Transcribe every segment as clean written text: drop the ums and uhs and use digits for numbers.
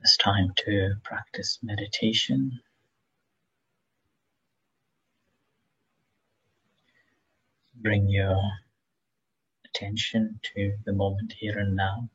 It's time to practice meditation. Bring your attention to the moment here and now.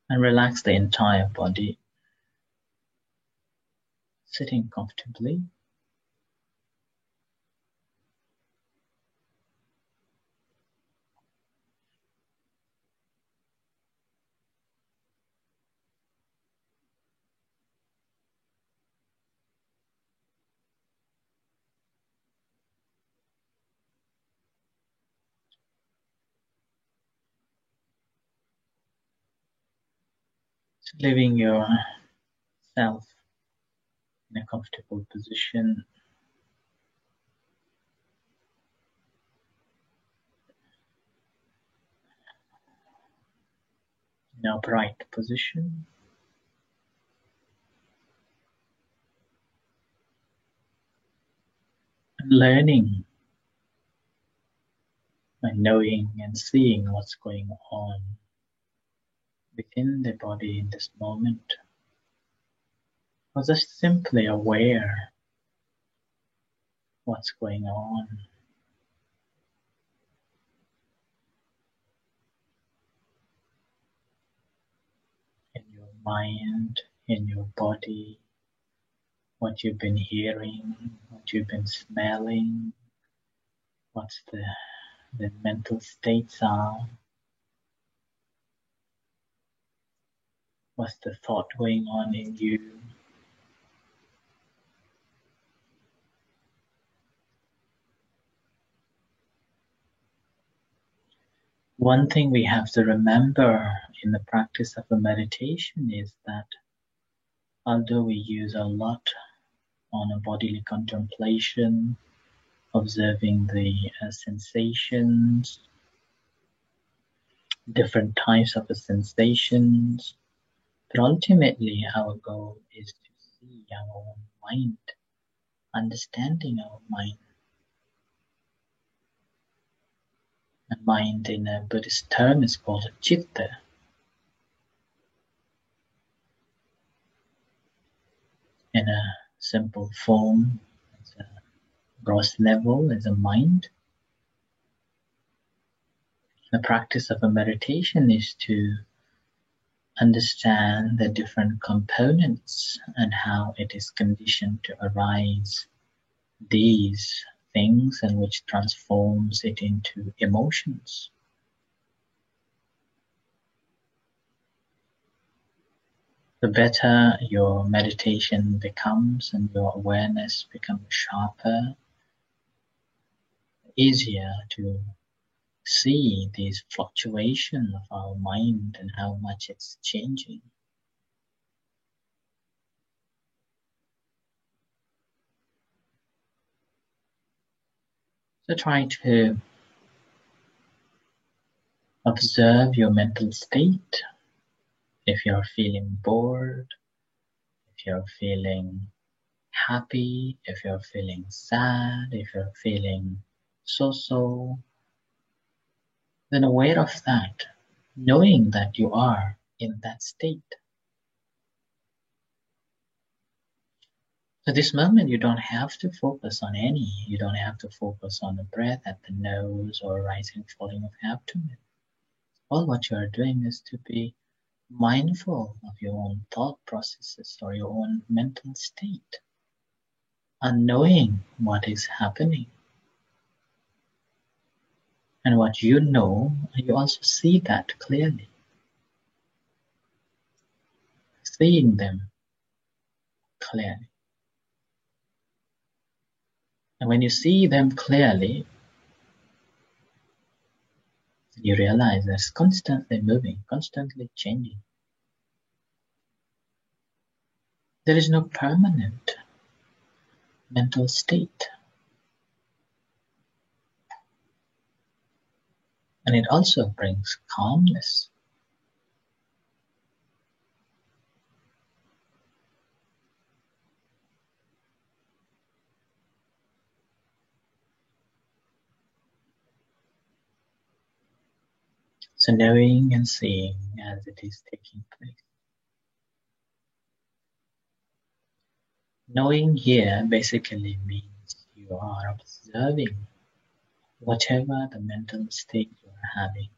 And relax the entire body, sitting comfortably. Leaving yourself in a comfortable position, in an upright position. And learning by knowing and seeing what's going on within the body in this moment. Or just simply aware what's going on. In your mind, in your body, what you've been hearing, what you've been smelling, what's the mental states are, what's the thought going on in you. One thing we have to remember in the practice of a meditation is that although we use a lot on a bodily contemplation, observing the sensations, different types of sensations, but ultimately our goal is to see our own mind, understanding our mind. And mind in a Buddhist term is called citta. In a simple form, at a gross level, is a mind. The practice of a meditation is to understand the different components and how it is conditioned to arise these things and which transforms it into emotions. The better your meditation becomes and your awareness becomes sharper, easier to see these fluctuations of our mind and how much it's changing. So try to observe your mental state. If you're feeling bored, if you're feeling happy, if you're feeling sad, if you're feeling so-so, then aware of that, knowing that you are in that state. So this moment you don't have to focus on any, you don't have to focus on the breath at the nose or rising and falling of abdomen. All what you are doing is to be mindful of your own thought processes or your own mental state and knowing what is happening. And what you know, you also see that clearly. Seeing them clearly. And when you see them clearly, you realize it's constantly moving, constantly changing. There is no permanent mental state. And it also brings calmness. So knowing and seeing as it is taking place. Knowing here basically means you are observing whatever the mental state you are having.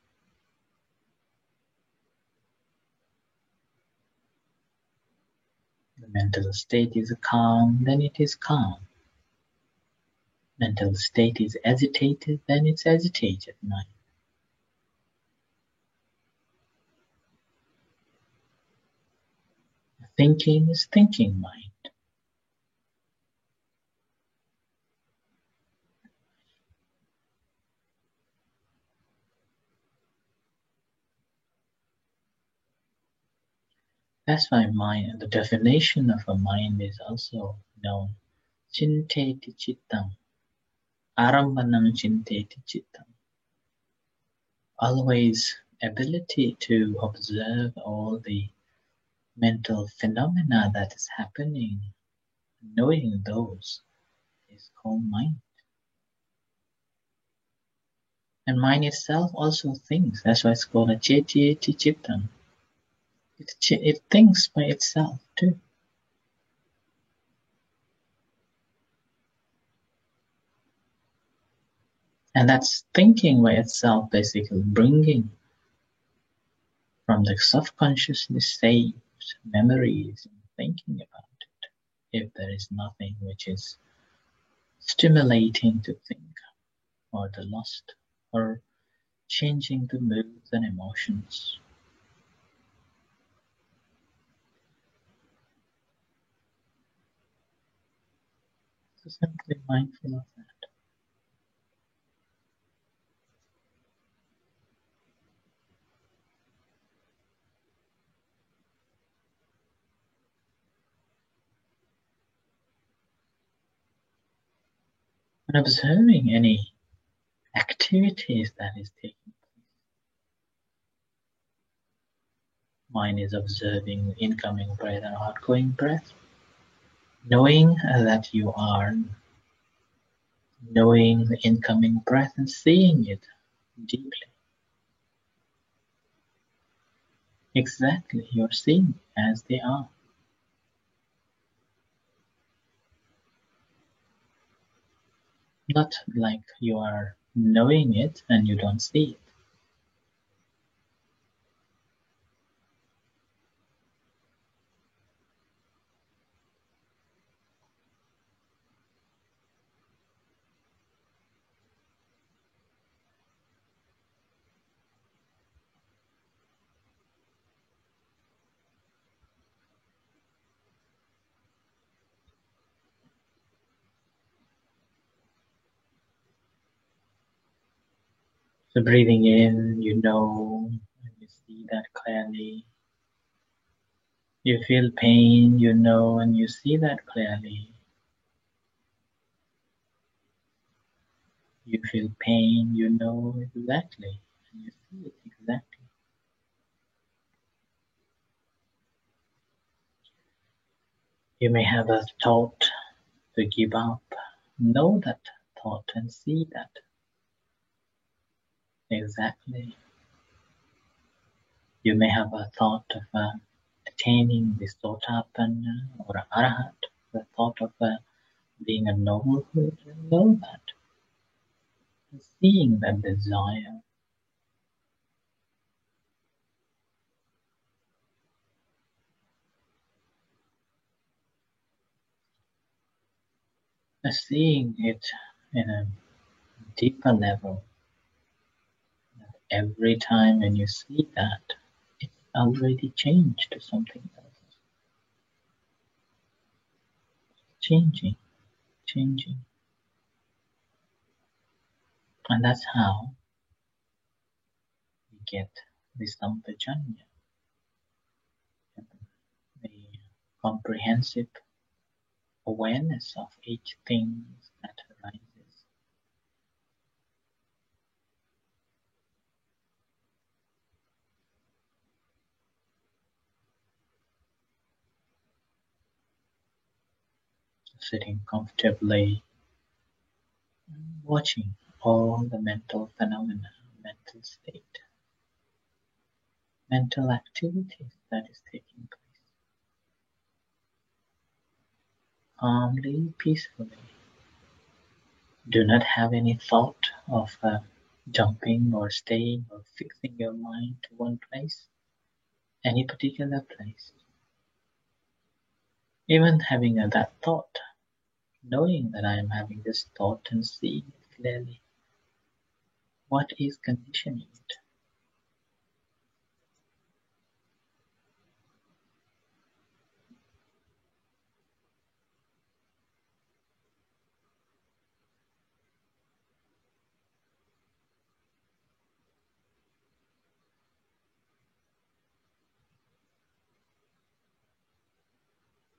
The mental state is calm, then it is calm. Mental state is agitated, then it's agitated mind. Thinking is thinking mind. That's why mind, the definition of a mind is also known. Chinteti chittam. Arambanam chinteti chittam. Always ability to observe all the mental phenomena that is happening, knowing those is called mind. And mind itself also thinks. That's why it's called a chetiyeti chittam. It thinks by itself too. And that's thinking by itself basically bringing from the subconsciousness saves memories and thinking about it. If there is nothing which is stimulating to think or the lust or changing the moods and emotions. So simply mindful of that. And observing any activities that is taking place. Mind is observing the incoming breath and outgoing breath, knowing that you are knowing the incoming breath and seeing it deeply. Exactly, you're seeing as they are. Not like you are knowing it and you don't see it. So breathing in, you know, and you see that clearly. You feel pain, you know, and you see that clearly. You feel pain, you know exactly, and you see it exactly. You may have a thought to give up. Know that thought and see that exactly. You may have a thought of attaining the Sotapanna or Arahat, the thought of being a noblehood. Know that. Seeing that desire. Seeing it in a deeper level. Every time when you see that, it's already changed to something else. Changing, changing. And that's how we get the Sampajanya, the comprehensive awareness of each thing that arises. Sitting comfortably, watching all the mental phenomena, mental state. mental activities that is taking place calmly, peacefully. Do not have any thought of jumping or staying or fixing your mind to one place, any particular place. Even having that thought, knowing that I am having this thought and seeing it clearly, what is conditioning it?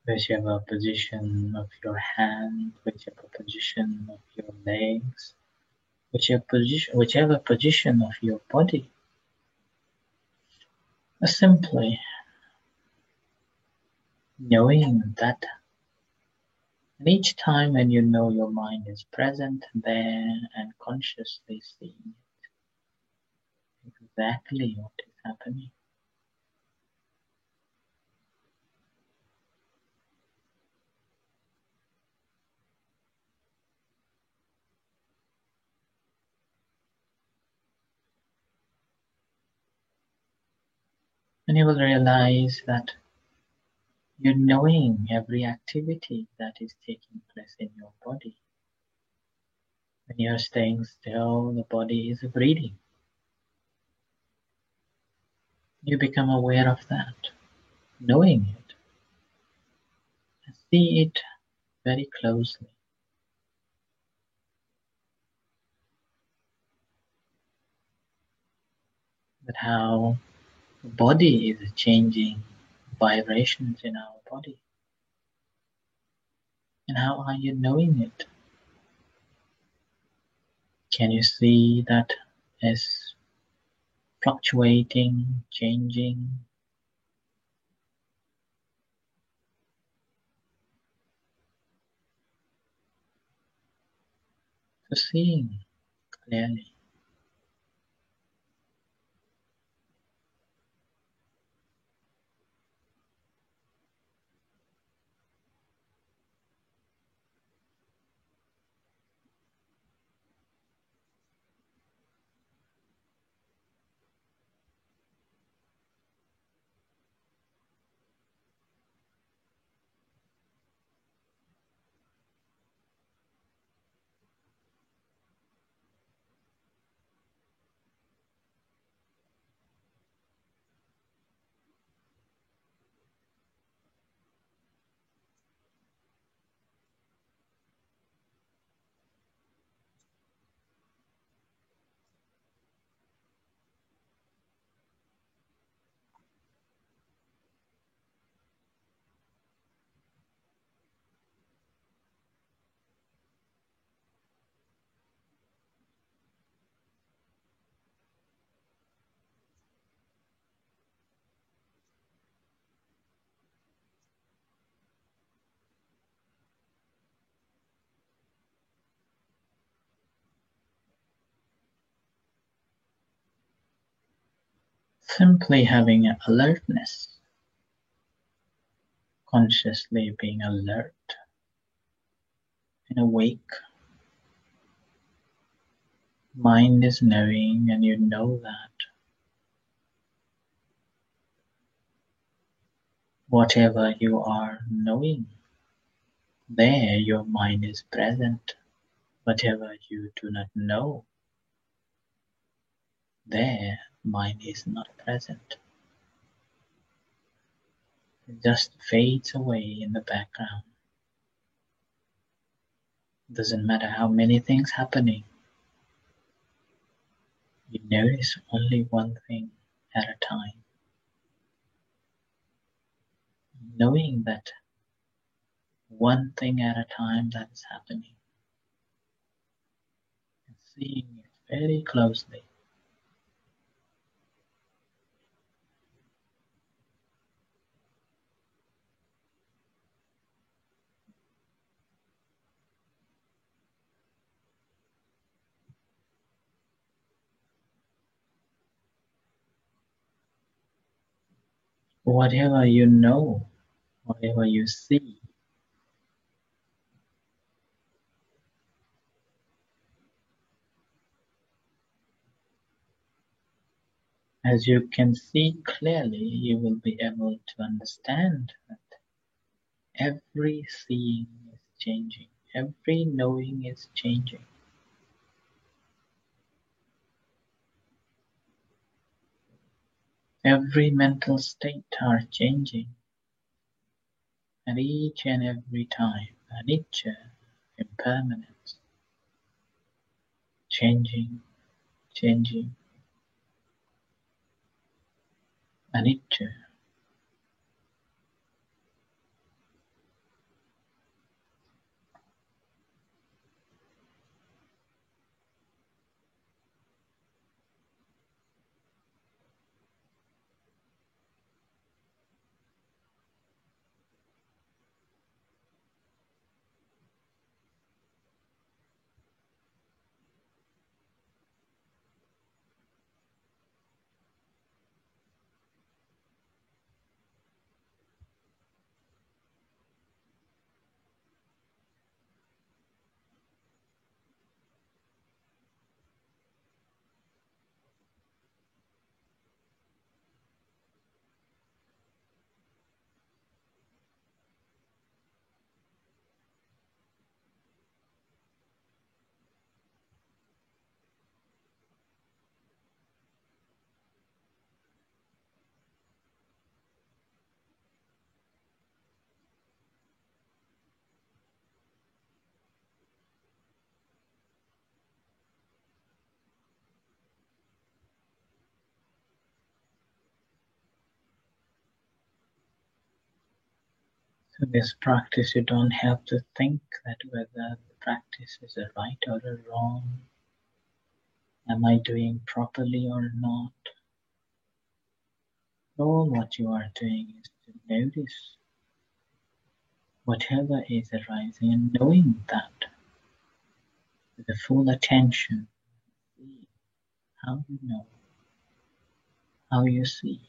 Whichever position of your hand, whichever position of your legs, whichever position of your body, simply knowing that. And each time when you know your mind is present there and consciously seeing exactly what is happening. And you will realize that you're knowing every activity that is taking place in your body. When you're staying still, the body is breathing. You become aware of that, knowing it, and see it very closely. That how the body is changing vibrations in our body. And how are you knowing it? Can you see that as fluctuating, changing? So seeing clearly. Simply having an alertness, consciously being alert and awake. Mind is knowing, and you know that whatever you are knowing, there your mind is present. Whatever you do not know, there mind is not present. It just fades away in the background. Doesn't matter how many things happening, you notice only one thing at a time, knowing that one thing at a time that is happening, and seeing it very closely. whatever you know, whatever you see, as you can see clearly, you will be able to understand that every seeing is changing, every knowing is changing. Every mental state are changing at each and every time, anicca, impermanence, changing, changing, anicca. So this practice, you don't have to think that whether the practice is a right or a wrong. Am I doing properly or not? All what you are doing is to notice whatever is arising and knowing that with the full attention. See how you know, how you see.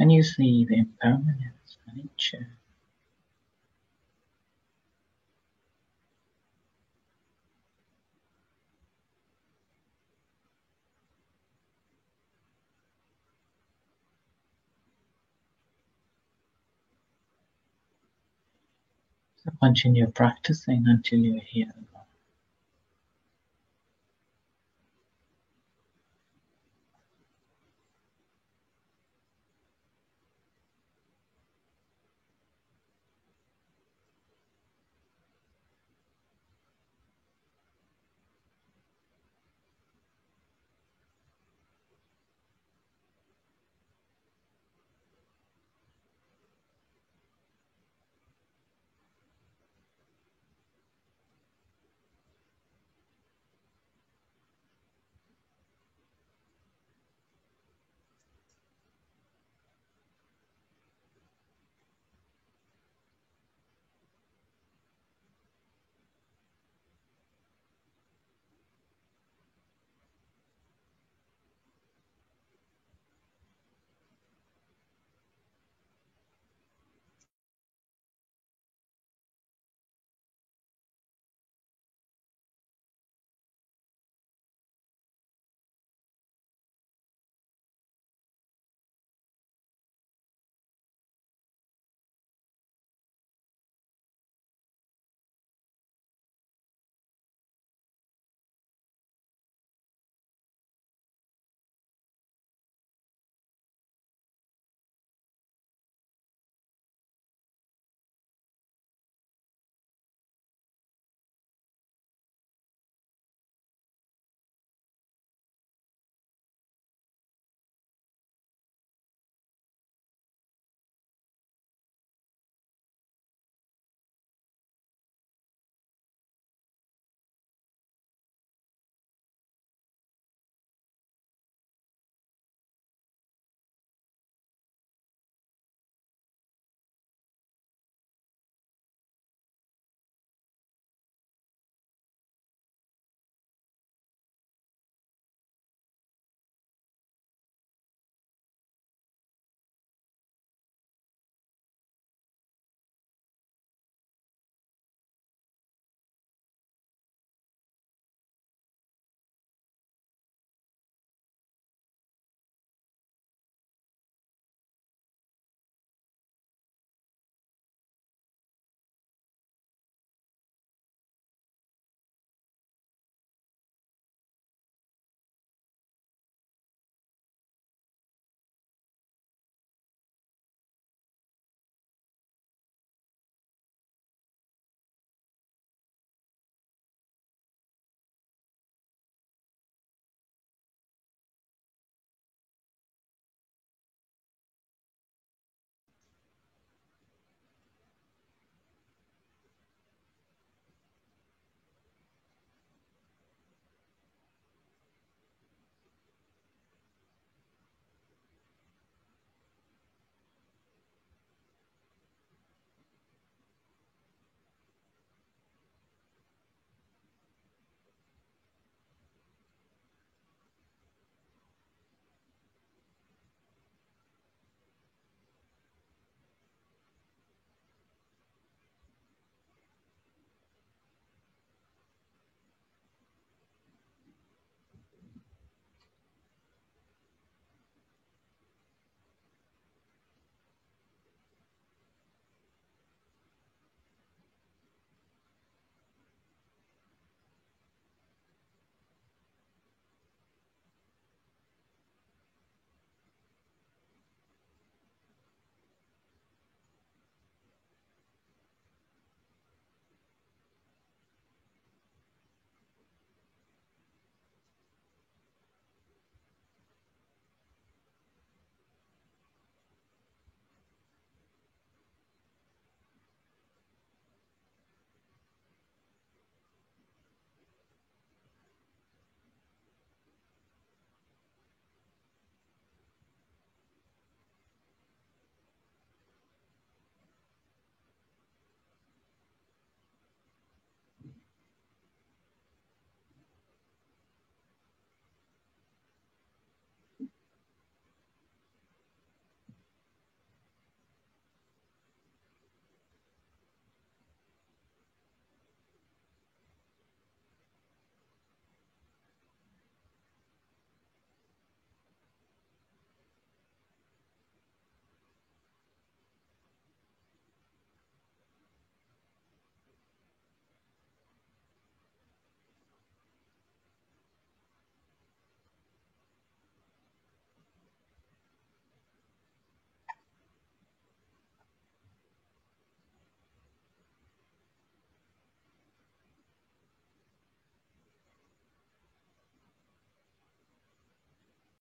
And you see the impermanence of nature. So continue practicing until you hear the